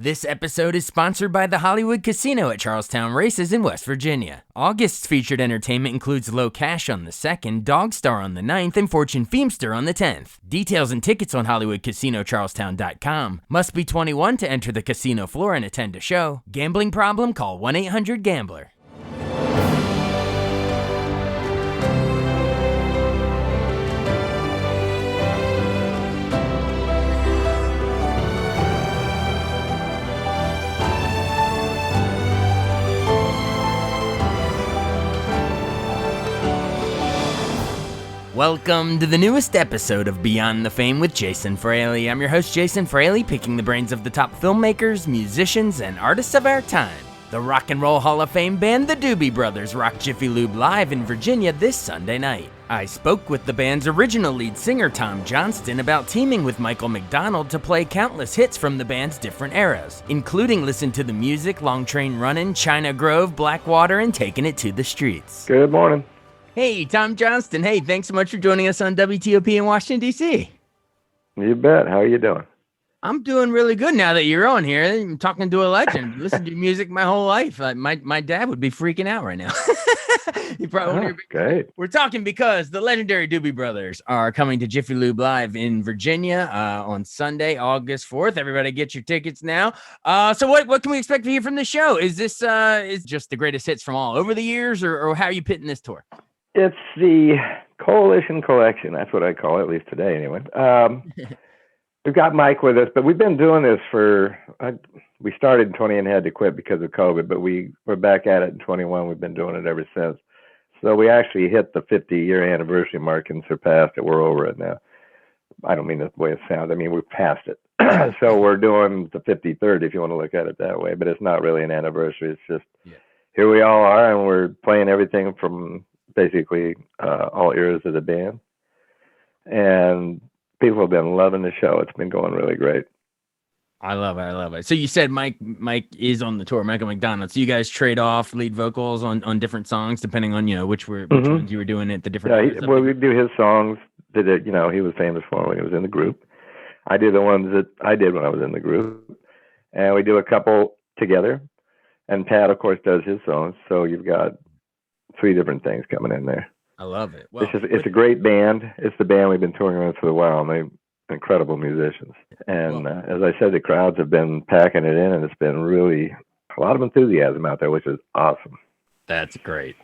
This episode is sponsored by the Hollywood Casino at Charlestown Races in West Virginia. August's featured entertainment includes Low Cash on the 2nd, Dog Star on the 9th, and Fortune Feimster on the 10th. Details and tickets on HollywoodCasinoCharlestown.com. Must be 21 to enter the casino floor and attend a show. Gambling problem? Call 1-800-GAMBLER. Welcome to the newest episode of Beyond the Fame with Jason Fraley. I'm your host, Jason Fraley, picking the brains of the top filmmakers, musicians, and artists of our time. The Rock and Roll Hall of Fame band, the Doobie Brothers, rock Jiffy Lube live in Virginia this Sunday night. I spoke with the band's original lead singer, Tom Johnston, about teaming with Michael McDonald to play countless hits from the band's different eras, including Listen to the Music, Long Train Runnin', China Grove, Blackwater, and Taking It to the Streets. Good morning. Hey, Tom Johnston. Hey, thanks so much for joining us on WTOP in Washington, D.C. You bet. How are you doing? I'm doing really good now that you're on here. I'm talking to a legend. Listened to your music my whole life. My dad would be freaking out right now. He probably great. We're talking because the legendary Doobie Brothers are coming to Jiffy Lube Live in Virginia on Sunday, August 4th. Everybody get your tickets now. So what can we expect to hear from the show? Is this is just the greatest hits from all over the years, or how are you pitting this tour? It's the Coalition Collection. That's what I call it, at least today anyway. We've got Mike with us, but we've been doing this we started in 20 and had to quit because of COVID, but we're back at it in 21. We've been doing it ever since. So we actually hit the 50-year anniversary mark and surpassed it. We're over it now. I don't mean the way it sounds. I mean, we've passed it. So we're doing the 53rd, if you want to look at it that way, but it's not really an anniversary. It's just Here we all are, and we're playing everything from basically all eras of the band, and people have been loving the show. It's been going really great. I love it. So you said Mike is on the tour, Michael McDonald. So you guys trade off lead vocals on different songs depending on which ones you were doing at the different. Yeah, we do his songs that he was famous for when he was in the group. I do the ones that I did when I was in the group, and we do a couple together. And Pat, of course, does his songs. So you've got 3 different things coming in there. I love it. Well, it's a great band. It's the band we've been touring with for a while, and they're incredible musicians. And as I said, the crowds have been packing it in, and it's been really a lot of enthusiasm out there, which is awesome. That's great.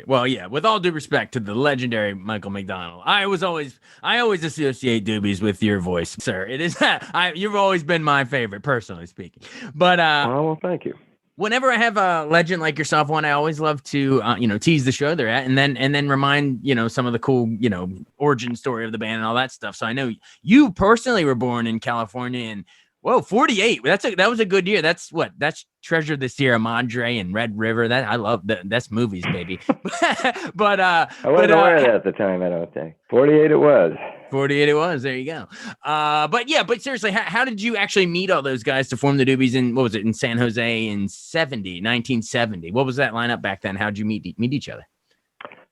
Well, yeah, with all due respect to the legendary Michael McDonald, I always associate Doobies with your voice, sir. It is you've always been my favorite, personally speaking. But well, thank you. Whenever I have a legend like yourself on, I always love to, tease the show they're at, and then remind, some of the cool, origin story of the band and all that stuff. So I know you personally were born in California, and 48. That was a good year. That's Treasure the Sierra Madre and Red River. That I love. That's movies, baby. but I wasn't aware of that at the time. I don't think 48 it was. 48 it was. There you go. But seriously, how did you actually meet all those guys to form the Doobies in San Jose in 1970? What was that lineup back then? How'd you meet each other?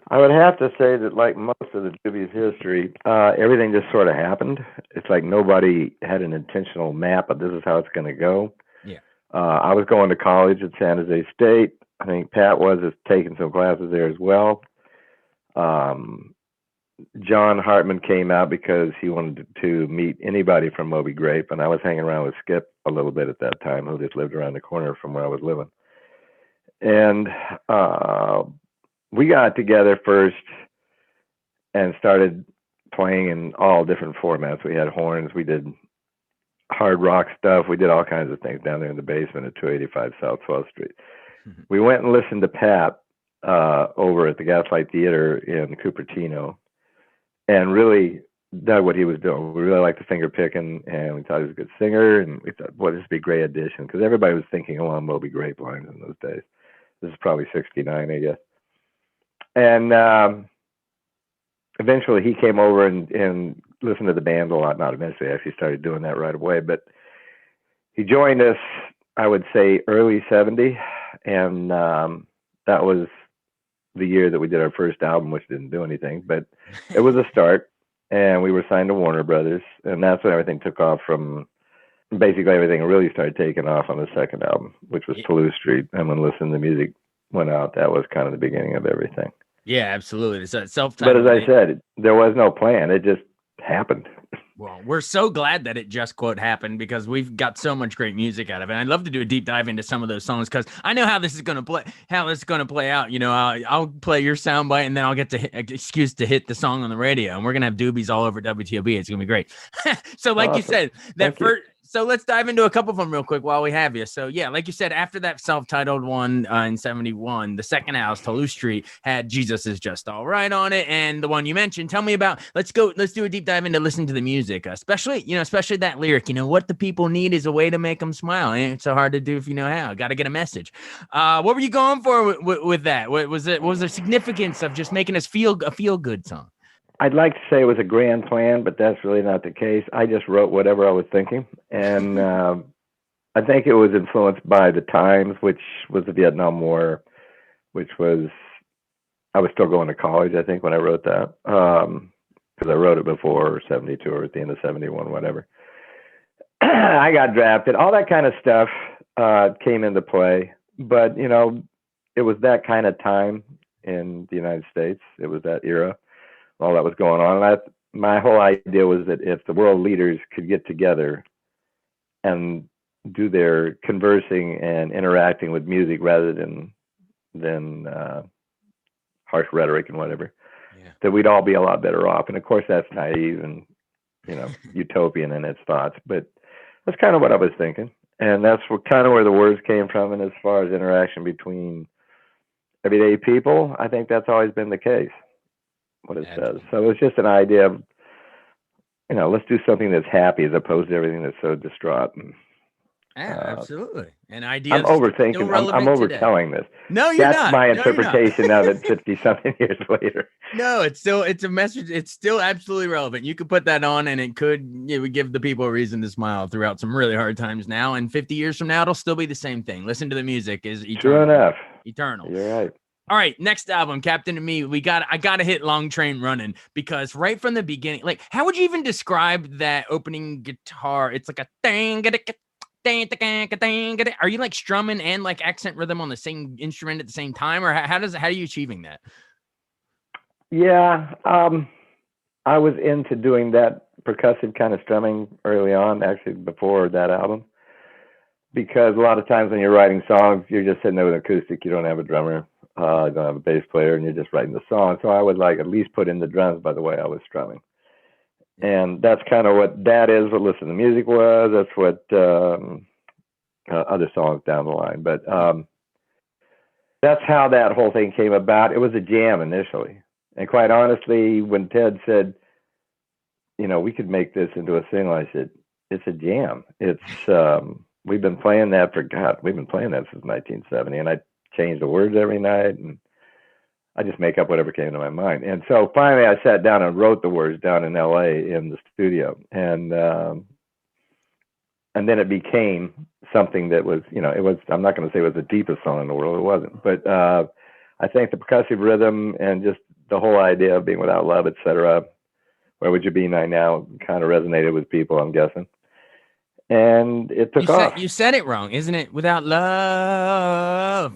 I would have to say that, like most of the Doobies history, everything just sort of happened. It's like nobody had an intentional map of this is how it's going to go. Yeah. I was going to college at San Jose State. I think Pat was taking some classes there as well. John Hartman came out because he wanted to meet anybody from Moby Grape, and I was hanging around with Skip a little bit at that time, who just lived around the corner from where I was living. And we got together first and started playing in all different formats. We had horns, we did hard rock stuff, we did all kinds of things down there in the basement at 285 South 12th Street. Mm-hmm. We went and listened to Pat over at the Gaslight Theater in Cupertino, and really dug what he was doing. We really liked the finger picking, and we thought he was a good singer, and we thought, boy, this would be a great addition, because everybody was thinking along Moby Grape lines in those days. This is probably 69, I guess. And eventually he came over and listened to the band a lot. Not eventually, actually started doing that right away. But he joined us, I would say, early 70. And that was the year that we did our first album, which didn't do anything. But it was a start. And we were signed to Warner Brothers. And that's when everything took off from Basically, everything really started taking off on the second album, which was Toulouse Street. And when Listen to Music went out, that was kind of the beginning of everything. Yeah, absolutely. It's a But self-titled. as I said, there was no plan. It just happened. Well, we're so glad that it just quote happened because we've got so much great music out of it. I'd love to do a deep dive into some of those songs because I know how this is going to play out. You know, I'll play your soundbite and then I'll get to excuse to hit the song on the radio, and we're gonna have doobies all over WTOB. It's gonna be great. So, like awesome. You said, that first. So let's dive into a couple of them real quick while we have you. So yeah, like you said, after that self-titled one in 71, the second house, Toulouse Street, had Jesus Is Just All Right on it. And the one you mentioned, tell me about, let's do a deep dive into listening to the music, especially that lyric, what the people need is a way to make them smile. Ain't so hard to do if you know how. Got to get a message. What were you going for with that? What was the significance of just making us feel a feel-good song? I'd like to say it was a grand plan, but that's really not the case. I just wrote whatever I was thinking. And I think it was influenced by the times, which was the Vietnam War, which was, I was still going to college, I think, when I wrote that. Because I wrote it before 72 or at the end of 71, whatever. I got drafted. All that kind of stuff came into play. But, it was that kind of time in the United States. It was that era. All that was going on. And my whole idea was that if the world leaders could get together and do their conversing and interacting with music rather than harsh rhetoric and whatever, that we'd all be a lot better off. And of course, that's naive and utopian in its thoughts, but that's kind of what I was thinking, and that's kind of where the words came from. And as far as interaction between everyday people, I think that's always been the case. What it says. So it's just an idea of, let's do something that's happy as opposed to everything that's so distraught. And, absolutely. An idea. I'm overthinking. I'm overtelling this. No, you're that's not. My interpretation of it 50 something years later. No, it's a message. It's still absolutely relevant. You could put that on and it would give the people a reason to smile throughout some really hard times now. And 50 years from now, it'll still be the same thing. Listen to the music is eternal. True enough. Eternal. You're right. All right, next album, Captain and Me. I gotta hit Long Train Running because right from the beginning, like, how would you even describe that opening guitar? It's like a dang. Are you like strumming and like accent rhythm on the same instrument at the same time, or how are you achieving that? Yeah, I was into doing that percussive kind of strumming early on, actually before that album, because a lot of times when you're writing songs, you're just sitting there with acoustic. You don't have a drummer. I don't have a bass player, and you're just writing the song. So I would at least put in the drums by the way I was strumming. And that's kind of what that is, what Listen to Music was. That's what other songs down the line. But that's how that whole thing came about. It was a jam initially. And quite honestly, when Ted said, we could make this into a single, I said, it's a jam. It's we've been playing that since 1970. And I change the words every night, and I just make up whatever came to my mind. And so finally I sat down and wrote the words down in LA in the studio, and then it became something that was, it was, I'm not going to say it was the deepest song in the world, it wasn't, but I think the percussive rhythm and just the whole idea of being without love, etc., where would you be now, kind of resonated with people, I'm guessing. And it took off. You said it wrong, isn't it? Without love.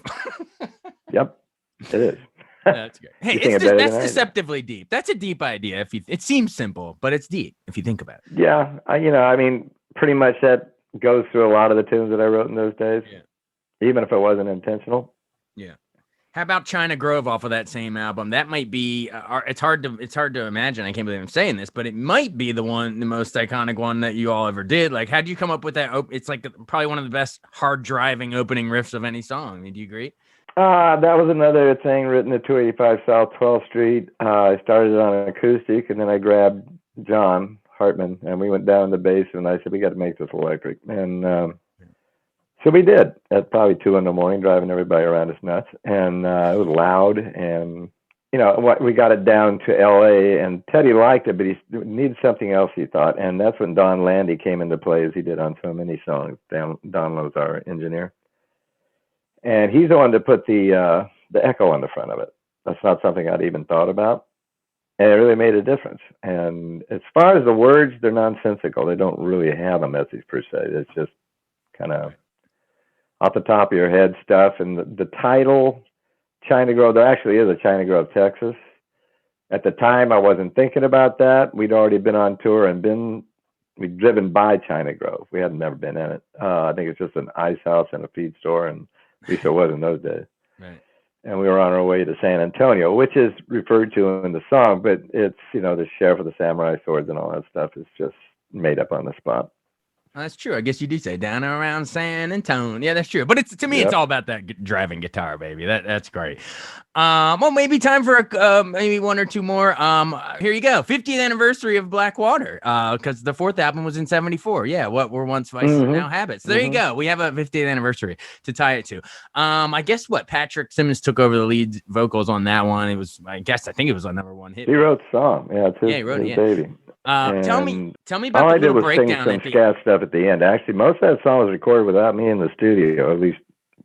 Yep, it is. That's good. Hey, that's deceptively deep. That's a deep idea. It seems simple, but it's deep if you think about it. Yeah, pretty much that goes through a lot of the tunes that I wrote in those days. Yeah. Even if it wasn't intentional. Yeah. How about China Grove off of that same album? That might be. It's hard to imagine. I can't believe I'm saying this, but it might be the most iconic one that you all ever did. Like, how did you come up with that? It's like probably one of the best hard driving opening riffs of any song. Do you agree? That was another thing written at 285 South 12th Street. I started it on an acoustic, and then I grabbed John Hartman, and we went down to the bass, and I said, we got to make this electric. And so we did at probably 2 a.m, driving everybody around us nuts. And it was loud, and we got it down to LA, and Teddy liked it, but he needed something else, he thought. And that's when Don Landy came into play, as he did on so many songs. Don was our engineer. And he's the one to put the echo on the front of it. That's not something I'd even thought about. And it really made a difference. And as far as the words, they're nonsensical. They don't really have a message per se. It's just kind of off the top of your head stuff. And the title, China Grove, there actually is a China Grove, Texas. At the time, I wasn't thinking about that. We'd already been on tour and we'd driven by China Grove. We had never been in it. I think it's just an ice house and a feed store, and at least it was in those days. Right. And we were on our way to San Antonio, which is referred to in the song, but it's, the sheriff of the samurai swords and all that stuff is just made up on the spot. That's true. I guess you do say down around San Antonio. Yeah, that's true. But to me, it's all about that driving guitar, baby. That's great. Well, maybe time for maybe one or two more. Here you go. 50th anniversary of Blackwater. Because the fourth album was in 74. Yeah, what were once vices are now habits. So there you go. We have a 50th anniversary to tie it to. I guess Patrick Simmons took over the lead vocals on that one. I think it was a number one hit. He wrote the song. Yeah, it's his baby. Tell me about all the I did little was sing breakdown some scat stuff at the end. Actually, most of that song was recorded without me in the studio, at least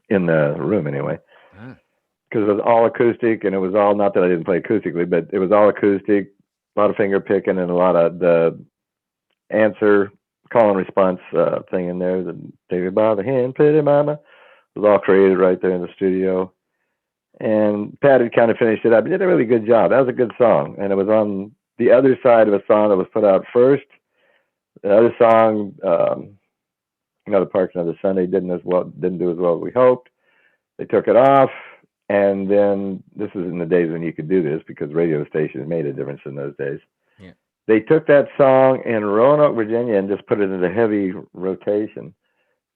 in the room anyway. Because it was all acoustic, and it was all, not that I didn't play acoustically, but it was all acoustic, a lot of finger picking and a lot of the answer, call and response thing in there. The David by the hand, pretty mama, was all created right there in the studio. And Pat had kind of finished it up. He did a really good job. That was a good song, and it was on the other side of a song that was put out first. The other song, Another Park, Another Sunday, didn't do as well as we hoped. They took it off, and then this is in the days when you could do this because radio stations made a difference in those days. Yeah. They took that song in Roanoke, Virginia, and just put it into heavy rotation.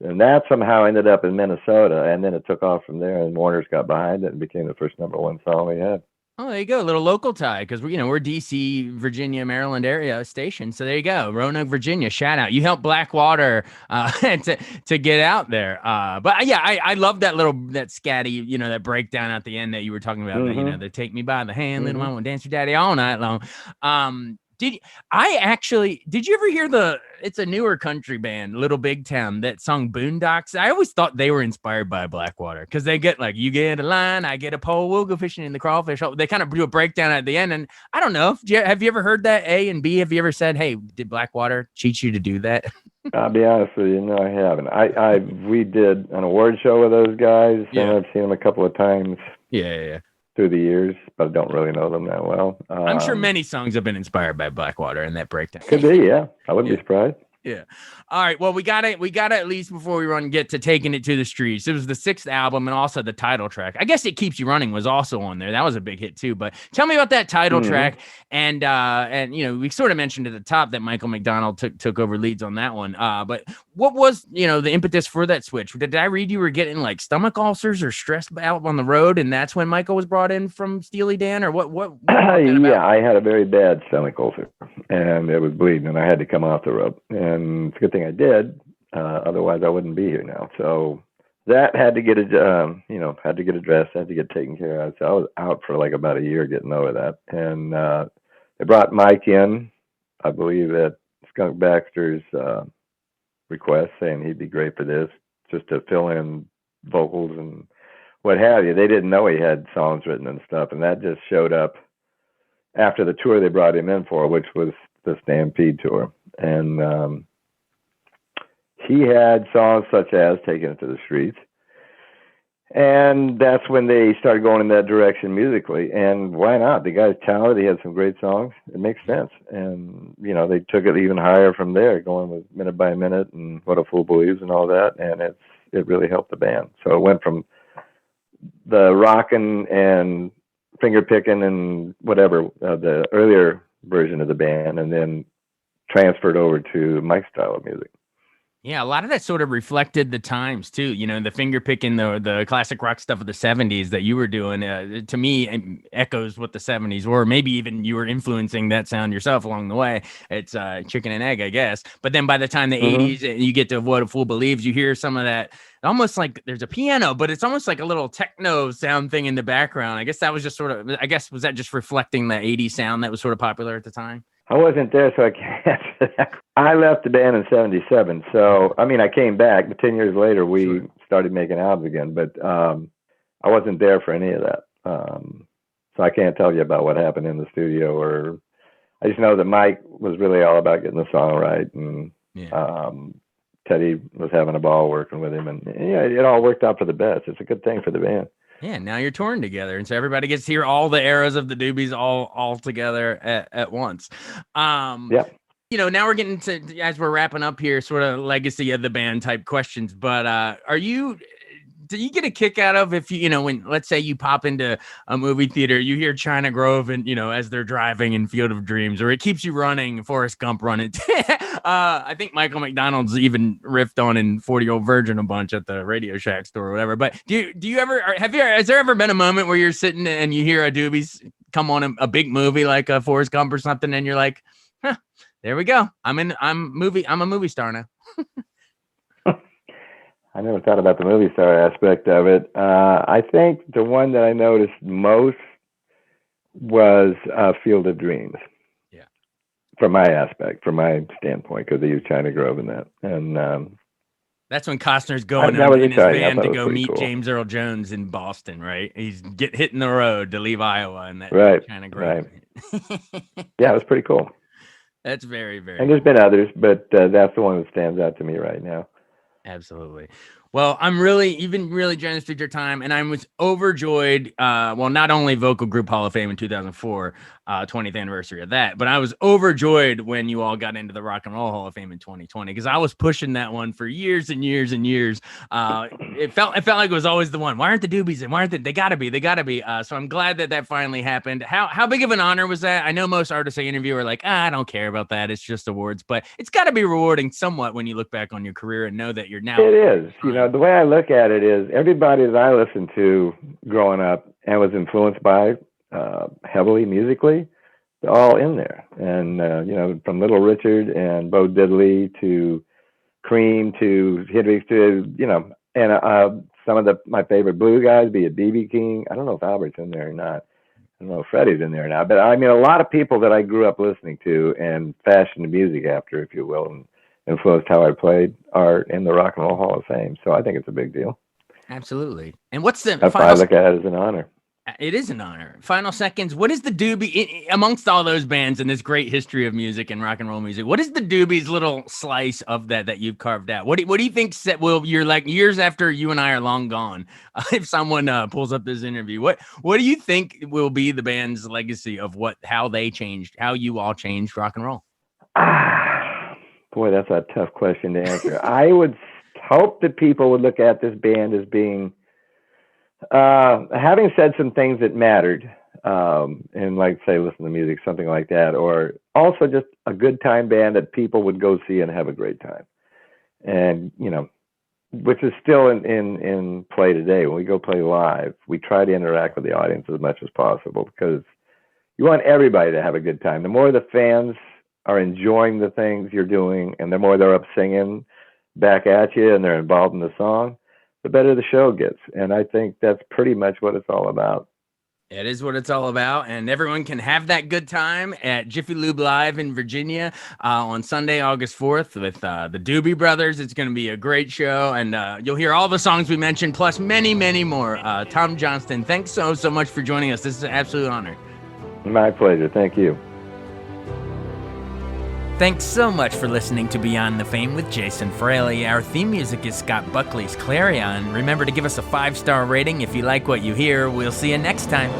And that somehow ended up in Minnesota, and then it took off from there, and Warner's got behind it and became the first number one song we had. Oh, there you go. A little local tie because we're DC, Virginia, Maryland area station. So there you go. Roanoke, Virginia. Shout out. You helped Blackwater to get out there. But yeah, I love that scatty, that breakdown at the end that you were talking about. The take me by the hand, little mama, dance your daddy all night long. Did you ever hear it's a newer country band, Little Big Town, that song Boondocks? I always thought they were inspired by Blackwater because they get you get a line, I get a pole, we'll go fishing in the crawfish. They kind of do a breakdown at the end. And I don't know, have you ever heard that, A, and B, have you ever said, hey, did Blackwater teach you to do that? I'll be honest with you, no, I haven't. We did an award show with those guys, and I've seen them a couple of times. Yeah. Through the years, but I don't really know them that well. I'm sure many songs have been inspired by Blackwater and that breakdown. Could be, yeah. I wouldn't be surprised. Yeah. All right. Well, we got to at least before we get to Taking It to the Streets. It was the 6th album and also the title track. I guess It Keeps You Running was also on there. That was a big hit too. But tell me about that title track. And we sort of mentioned at the top that Michael McDonald took over leads on that one. But what was, the impetus for that switch? Did I read you were getting stomach ulcers or stressed out on the road, and that's when Michael was brought in from Steely Dan, or what yeah, I had a very bad stomach ulcer, and it was bleeding, and I had to come off the road. And it's a good thing I did. Otherwise, I wouldn't be here now. So that had to get addressed, had to get taken care of. So I was out for about a year getting over that. And they brought Mike in, I believe, at Skunk Baxter's request, saying he'd be great for this, just to fill in vocals and what have you. They didn't know he had songs written and stuff, and that just showed up after the tour they brought him in for, which was the Stampede tour. And he had songs such as Taking It to the Streets. And that's when they started going in that direction musically. And why not? The guy's talented. He had some great songs. It makes sense. And, they took it even higher from there, going with Minute by Minute and What a Fool Believes and all that. And it really helped the band. So it went from the rockin' and finger picking and whatever, the earlier version of the band, and then transferred over to Mike's style of music. Yeah, a lot of that sort of reflected the times too. The finger picking, the classic rock stuff of the 70s that you were doing, to me, echoes what the 70s were. Maybe even you were influencing that sound yourself along the way. It's chicken and egg, I guess. But then by the time the 80s, you get to What a Fool Believes, you hear some of that, almost like there's a piano, but it's almost like a little techno sound thing in the background. I guess that was just was that just reflecting the 80s sound that was sort of popular at the time? I wasn't there, so I can't answer that. I left the band in 77. So, I came back, but 10 years later, we started making albums again. But I wasn't there for any of that. So I can't tell you about what happened in the studio, or I just know that Mike was really all about getting the song right, and Teddy was having a ball working with him, and yeah, it all worked out for the best. It's a good thing for the band. Yeah, now you're touring together, and so everybody gets to hear all the eras of the Doobies all together at once. Yeah. Now we're getting to, as we're wrapping up here, sort of legacy of the band type questions. But do you get a kick out of if when, let's say, you pop into a movie theater, you hear China Grove and as they're driving in Field of Dreams, or it keeps you running, Forrest Gump running. I think Michael McDonald's even riffed on in 40-Year-Old Virgin a bunch at the Radio Shack store or whatever. But do you ever has there ever been a moment where you're sitting and you hear a Doobies come on a big movie like a Forrest Gump or something, and you're like, huh, there we go, I'm a movie star now? I never thought about the movie star aspect of it. I think the one that I noticed most was Field of Dreams. Yeah. From my standpoint, because they use China Grove in that. And that's when Costner's going in his van to go meet James Earl Jones in Boston, right? He's hitting the road to leave Iowa, and that China Grove. Right. Yeah, it was pretty cool. That's very, very And there's been others, but that's the one that stands out to me right now. Absolutely. Well, you've been really generous with your time, and I was overjoyed. Not only Vocal Group Hall of Fame in 2004, 20th anniversary of that, but I was overjoyed when you all got into the Rock and Roll Hall of Fame in 2020, because I was pushing that one for years and years and years. It felt like it was always the one. Why aren't the Doobies in? Why aren't they gotta be? So I'm glad that finally happened. How big of an honor was that? I know most artists I interview are like, I don't care about that. It's just awards, but it's got to be rewarding somewhat when you look back on your career and know that you're now. It is. The way I look at it is everybody that I listened to growing up and was influenced by heavily musically, they're all in there. And, from Little Richard and Bo Diddley to Cream to Hendrix to, and some of my favorite blue guys, be it B.B. King. I don't know if Albert's in there or not. I don't know if Freddie's in there or not. But I mean, a lot of people that I grew up listening to and fashioned the music after, if you will, and influenced how I played are in the Rock and Roll Hall of Fame. So I think it's a big deal. Absolutely. And what's the That's why I look at it as an honor. It is an honor. Final seconds. What is the Doobie, amongst all those bands and this great history of music and rock and roll music, what is the Doobie's little slice of that you've carved out? What do you think you're like years after you and I are long gone, if someone pulls up this interview, what do you think will be the band's legacy of how you all changed rock and roll? Boy, that's a tough question to answer. I would hope that people would look at this band as being, having said some things that mattered, and like, say, listen to music, something like that, or also just a good time band that people would go see and have a great time. And, which is still in play today. When we go play live, we try to interact with the audience as much as possible, because you want everybody to have a good time. The more the fans are enjoying the things you're doing, and the more they're up singing back at you and they're involved in the song, the better the show gets. And I think that's pretty much what it's all about. It is what it's all about, and everyone can have that good time at Jiffy Lube Live in Virginia on Sunday, August 4th with the Doobie Brothers. It's going to be a great show, and you'll hear all the songs we mentioned, plus many, many more. Tom Johnston, thanks so much for joining us. This is an absolute honor. My pleasure. Thank you. Thanks so much for listening to Beyond the Fame with Jason Fraley. Our theme music is Scott Buckley's Clarion. Remember to give us a 5-star rating if you like what you hear. We'll see you next time.